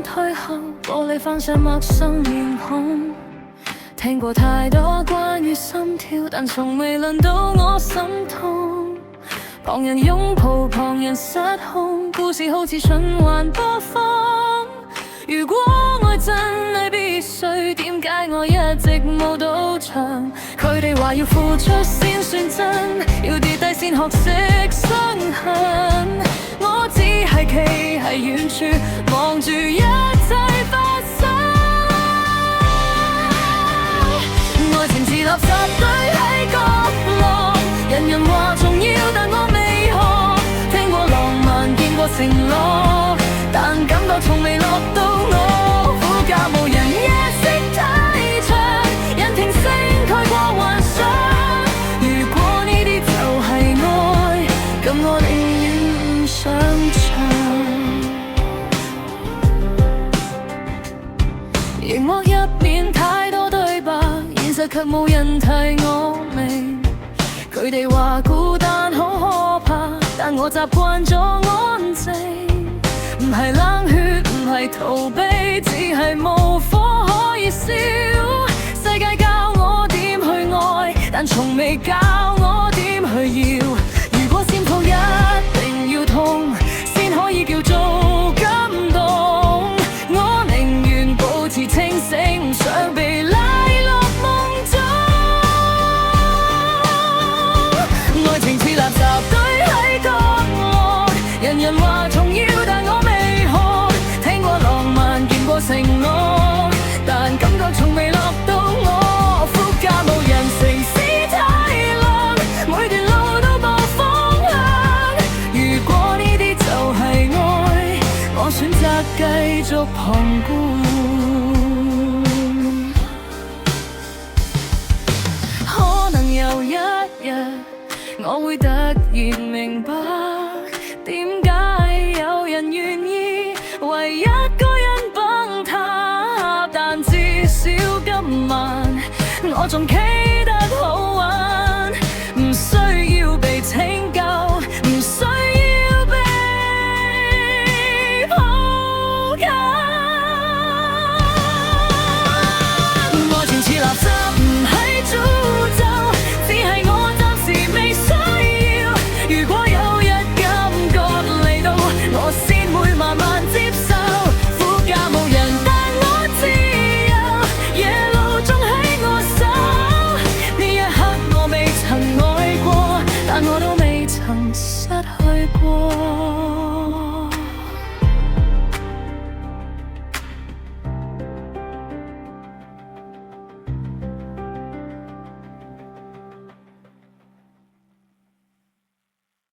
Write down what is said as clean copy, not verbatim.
退後，玻璃反射陌生面孔。聽過太多關於心跳，但從未輪到我心痛。旁人擁抱，旁人失控，故事好似循環播放。如果愛真係必須，點解我一直冇到場？佢哋話要付出先算真，要跌低先學識傷痕。我只係企喺遠處，望住一切發生。愛情似垃圾堆喺角落，人人話重要，但我未學。聽過浪漫，見過承諾，但感覺從未落到我。苦假無人夜色太長，人聽聲蓋過幻想。如果呢啲就係愛，咁我寧願唔上場。熒幕入面太多對白，現實卻冇人提我名。佢哋話孤單好可怕，但我習慣咗安靜。唔係冷血，唔係逃避，只係無火可以燒。世界教我點去愛，但從未教我點去要。如果先痛一定要痛，先可以叫做感動。我寧願保持清醒，唔想被拉落夢中。愛情似垃圾堆喺角落，人人話重要，但我未學。聽過浪漫，見過承諾，但感覺從未落到我。苦假無人，城市太冷，每段路都冇方向。如果呢啲就係愛，我選擇繼續旁觀。可能有一日，我會突然明白，點解有人願意為一個人崩塌。但至少今晚我仲企得好穩，唔需要被拯救，唔需要被抱緊。愛情似垃圾，唔係詛咒，只係我暫時未需要。如果有日感覺嚟到，我先會慢慢接受。苦假無人，但我自由，夜路仲喺我手。呢一刻我未曾愛過，但我都未曾失去過。